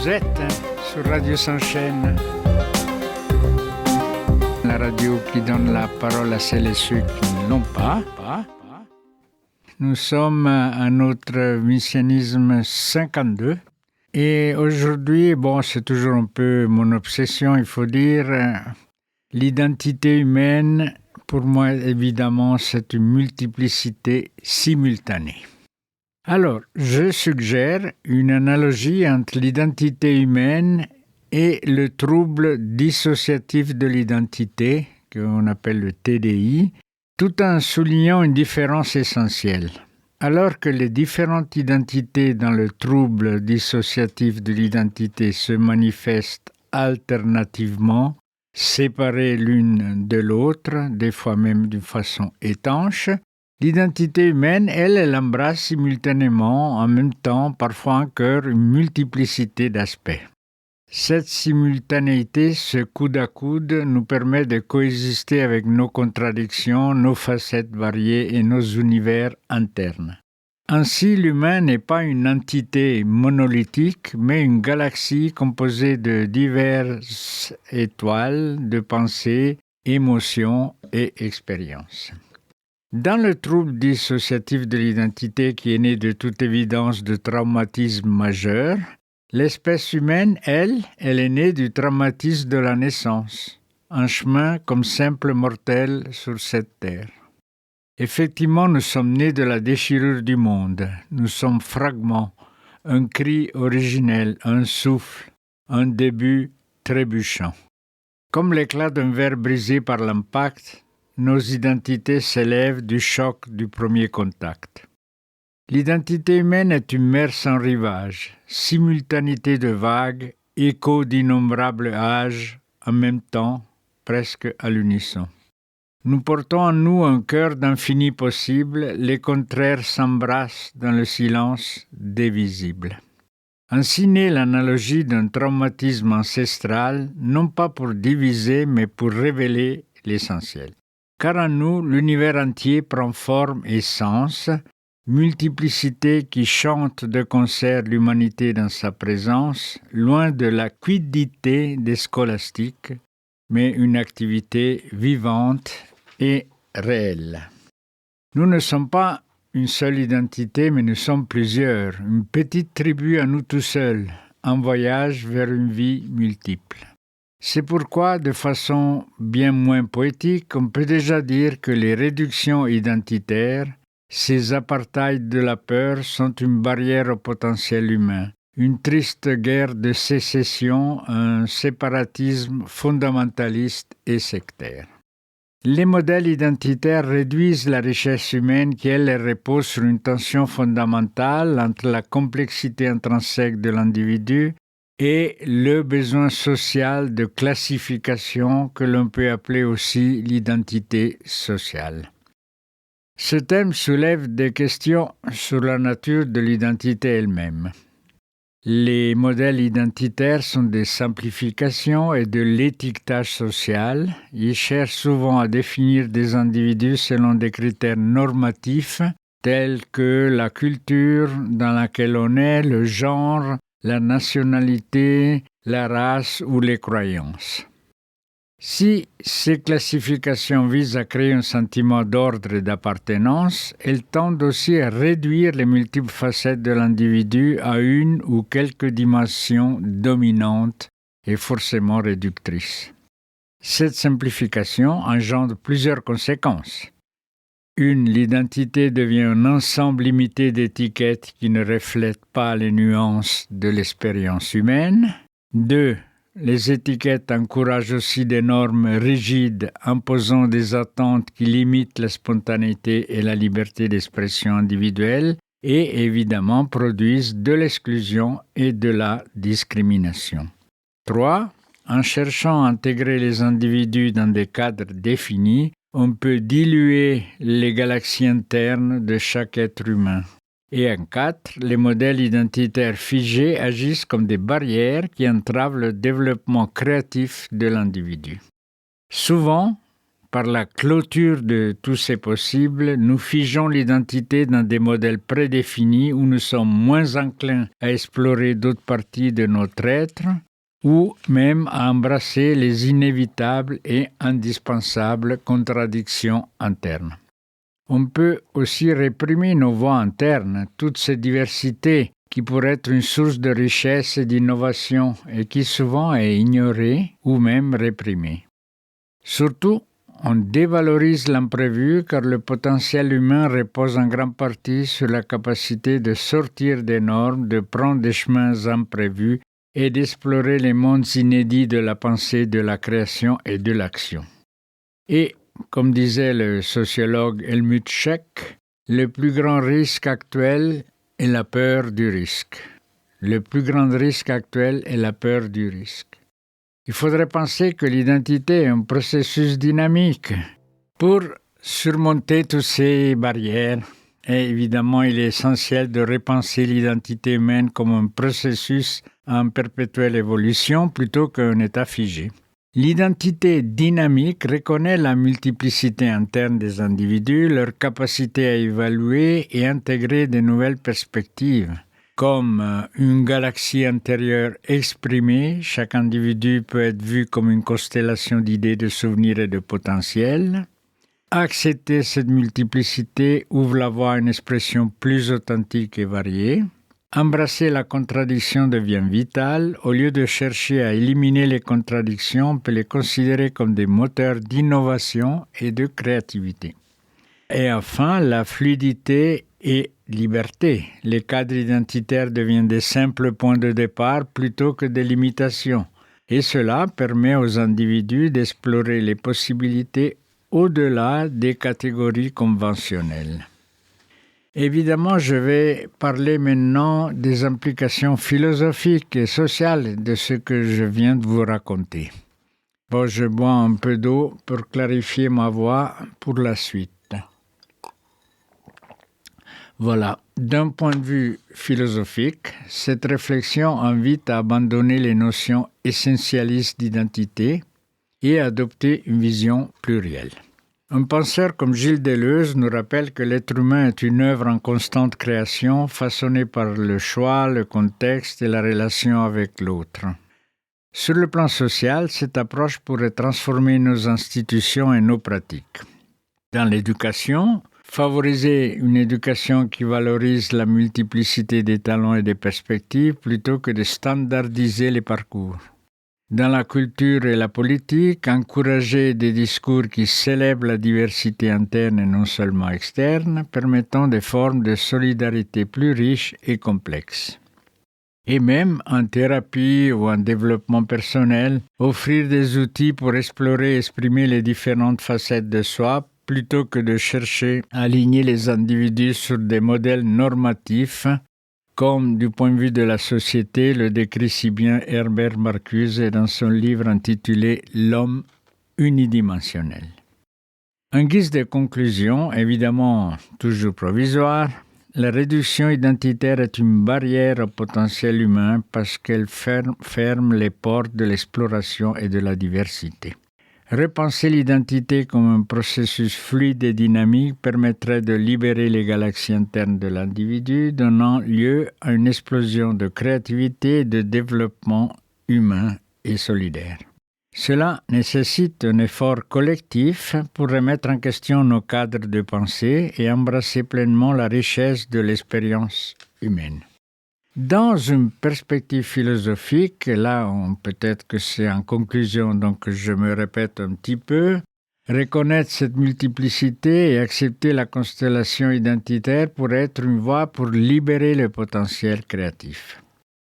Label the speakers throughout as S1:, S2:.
S1: Vous êtes sur Radio Sans Chaîne, la radio qui donne la parole à celles et ceux qui ne l'ont pas. Nous sommes à notre missionnisme 52 et aujourd'hui, c'est toujours un peu mon obsession, il faut dire, l'identité humaine, pour moi évidemment, c'est une multiplicité simultanée. Alors, je suggère une analogie entre l'identité humaine et le trouble dissociatif de l'identité, qu'on appelle le TDI, tout en soulignant une différence essentielle. Alors que les différentes identités dans le trouble dissociatif de l'identité se manifestent alternativement, séparées l'une de l'autre, des fois même d'une façon étanche, l'identité humaine, elle embrasse simultanément, en même temps, parfois en cœur, une multiplicité d'aspects. Cette simultanéité, ce coude à coude, nous permet de coexister avec nos contradictions, nos facettes variées et nos univers internes. Ainsi, l'humain n'est pas une entité monolithique, mais une galaxie composée de diverses étoiles, de pensées, émotions et expériences. Dans le trouble dissociatif de l'identité qui est né de toute évidence de traumatisme majeur, l'espèce humaine, elle est née du traumatisme de la naissance, un chemin comme simple mortel sur cette terre. Effectivement, nous sommes nés de la déchirure du monde, nous sommes fragments, un cri originel, un souffle, un début trébuchant. Comme l'éclat d'un verre brisé par l'impact, nos identités s'élèvent du choc du premier contact. L'identité humaine est une mer sans rivage, simultanéité de vagues, écho d'innombrables âges, en même temps, presque à l'unisson. Nous portons en nous un cœur d'infini possible, les contraires s'embrassent dans le silence dévisible. Ainsi naît l'analogie d'un traumatisme ancestral, non pas pour diviser, mais pour révéler l'essentiel. Car en nous, l'univers entier prend forme et sens, multiplicité qui chante de concert l'humanité dans sa présence, loin de la quiddité des scolastiques, mais une activité vivante et réelle. Nous ne sommes pas une seule identité, mais nous sommes plusieurs, une petite tribu à nous tout seuls, en voyage vers une vie multiple. C'est pourquoi, de façon bien moins poétique, on peut déjà dire que les réductions identitaires, ces apartheids de la peur, sont une barrière au potentiel humain, une triste guerre de sécession, un séparatisme fondamentaliste et sectaire. Les modèles identitaires réduisent la richesse humaine qui, elle, repose sur une tension fondamentale entre la complexité intrinsèque de l'individu et le besoin social de classification que l'on peut appeler aussi l'identité sociale. Ce thème soulève des questions sur la nature de l'identité elle-même. Les modèles identitaires sont des simplifications et de l'étiquetage social. Ils cherchent souvent à définir des individus selon des critères normatifs tels que la culture dans laquelle on est, le genre, la nationalité, la race ou les croyances. Si ces classifications visent à créer un sentiment d'ordre et d'appartenance, elles tendent aussi à réduire les multiples facettes de l'individu à une ou quelques dimensions dominantes et forcément réductrices. Cette simplification engendre plusieurs conséquences. 1. L'identité devient un ensemble limité d'étiquettes qui ne reflètent pas les nuances de l'expérience humaine. 2. Les étiquettes encouragent aussi des normes rigides, imposant des attentes qui limitent la spontanéité et la liberté d'expression individuelle et évidemment produisent de l'exclusion et de la discrimination. 3. En cherchant à intégrer les individus dans des cadres définis, on peut diluer les galaxies internes de chaque être humain. Et en 4, les modèles identitaires figés agissent comme des barrières qui entravent le développement créatif de l'individu. Souvent, par la clôture de tous ces possibles, nous figeons l'identité dans des modèles prédéfinis où nous sommes moins enclins à explorer d'autres parties de notre être ou même à embrasser les inévitables et indispensables contradictions internes. On peut aussi réprimer nos voix internes, toute cette diversité qui pourrait être une source de richesse et d'innovation et qui souvent est ignorée ou même réprimée. Surtout, on dévalorise l'imprévu car le potentiel humain repose en grande partie sur la capacité de sortir des normes, de prendre des chemins imprévus et d'explorer les mondes inédits de la pensée, de la création et de l'action. Et, comme disait le sociologue Helmut Schack, le plus grand risque actuel est la peur du risque. Le plus grand risque actuel est la peur du risque. Il faudrait penser que l'identité est un processus dynamique. Pour surmonter toutes ces barrières, et évidemment, il est essentiel de repenser l'identité humaine comme un processus en perpétuelle évolution plutôt qu'un état figé. L'identité dynamique reconnaît la multiplicité interne des individus, leur capacité à évaluer et intégrer de nouvelles perspectives. Comme une galaxie intérieure exprimée, chaque individu peut être vu comme une constellation d'idées, de souvenirs et de potentiels. Accepter cette multiplicité ouvre la voie à une expression plus authentique et variée. Embrasser la contradiction devient vital. Au lieu de chercher à éliminer les contradictions, on peut les considérer comme des moteurs d'innovation et de créativité. Et enfin, la fluidité et liberté. Les cadres identitaires deviennent des simples points de départ plutôt que des limitations. Et cela permet aux individus d'explorer les possibilités au-delà des catégories conventionnelles. Évidemment, je vais parler maintenant des implications philosophiques et sociales de ce que je viens de vous raconter. Bon, je bois un peu d'eau pour clarifier ma voix pour la suite. Voilà, d'un point de vue philosophique, cette réflexion invite à abandonner les notions essentialistes d'identité et à adopter une vision plurielle. Un penseur comme Gilles Deleuze nous rappelle que l'être humain est une œuvre en constante création, façonnée par le choix, le contexte et la relation avec l'autre. Sur le plan social, cette approche pourrait transformer nos institutions et nos pratiques. Dans l'éducation, favoriser une éducation qui valorise la multiplicité des talents et des perspectives plutôt que de standardiser les parcours. Dans la culture et la politique, encourager des discours qui célèbrent la diversité interne et non seulement externe, permettant des formes de solidarité plus riches et complexes. Et même en thérapie ou en développement personnel, offrir des outils pour explorer et exprimer les différentes facettes de soi, plutôt que de chercher à aligner les individus sur des modèles normatifs, comme du point de vue de la société le décrit si bien Herbert Marcuse dans son livre intitulé « L'homme unidimensionnel ». En guise de conclusion, évidemment toujours provisoire, la réduction identitaire est une barrière au potentiel humain parce qu'elle ferme les portes de l'exploration et de la diversité. Repenser l'identité comme un processus fluide et dynamique permettrait de libérer les galaxies internes de l'individu, donnant lieu à une explosion de créativité et de développement humain et solidaire. Cela nécessite un effort collectif pour remettre en question nos cadres de pensée et embrasser pleinement la richesse de l'expérience humaine. Dans une perspective philosophique, là peut-être que c'est en conclusion, donc je me répète un petit peu, reconnaître cette multiplicité et accepter la constellation identitaire pourrait être une voie pour libérer le potentiel créatif.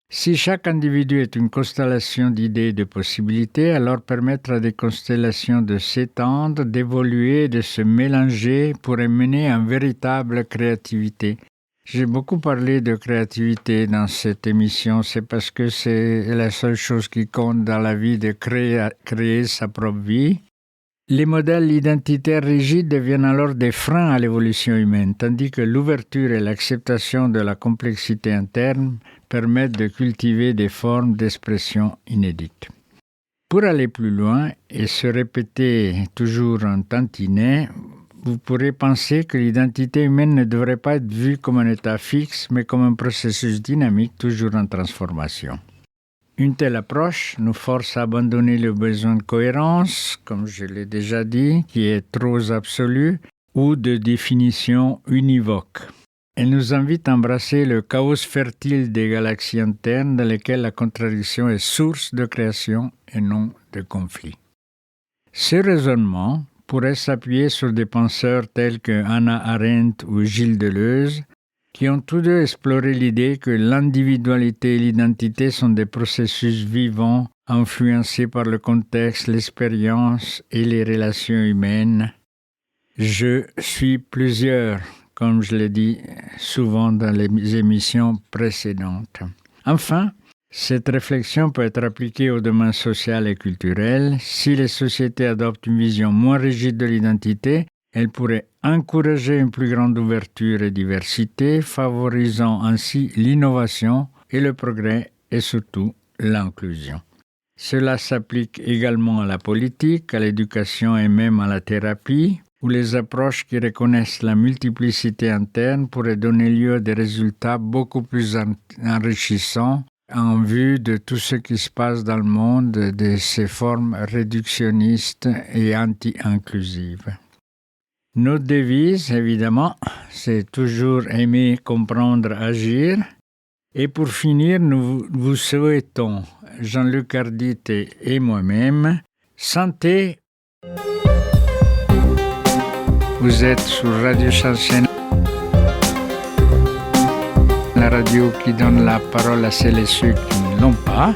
S1: Si chaque individu est une constellation d'idées et de possibilités, alors permettre à des constellations de s'étendre, d'évoluer, de se mélanger pourrait mener à une véritable créativité. J'ai beaucoup parlé de créativité dans cette émission, c'est parce que c'est la seule chose qui compte dans la vie de créer sa propre vie. Les modèles identitaires rigides deviennent alors des freins à l'évolution humaine, tandis que l'ouverture et l'acceptation de la complexité interne permettent de cultiver des formes d'expression inédites. Pour aller plus loin et se répéter toujours en tantinet, vous pourrez penser que l'identité humaine ne devrait pas être vue comme un état fixe, mais comme un processus dynamique toujours en transformation. Une telle approche nous force à abandonner le besoin de cohérence, comme je l'ai déjà dit, qui est trop absolu, ou de définition univoque. Elle nous invite à embrasser le chaos fertile des galaxies internes dans lesquelles la contradiction est source de création et non de conflit. Ce raisonnement pourrait s'appuyer sur des penseurs tels que Hannah Arendt ou Gilles Deleuze, qui ont tous deux exploré l'idée que l'individualité et l'identité sont des processus vivants, influencés par le contexte, l'expérience et les relations humaines. Je suis plusieurs, comme je l'ai dit souvent dans les émissions précédentes. Enfin, cette réflexion peut être appliquée au domaine social et culturel. Si les sociétés adoptent une vision moins rigide de l'identité, elles pourraient encourager une plus grande ouverture et diversité, favorisant ainsi l'innovation et le progrès et surtout l'inclusion. Cela s'applique également à la politique, à l'éducation et même à la thérapie, où les approches qui reconnaissent la multiplicité interne pourraient donner lieu à des résultats beaucoup plus enrichissants en vue de tout ce qui se passe dans le monde de ces formes réductionnistes et anti-inclusives. Notre devise, évidemment, c'est toujours aimer, comprendre, agir. Et pour finir, nous vous souhaitons, Jean-Luc Ardite et moi-même, santé. Vous êtes sur Radio Shansen, la radio qui donne la parole à celles et ceux qui ne l'ont pas.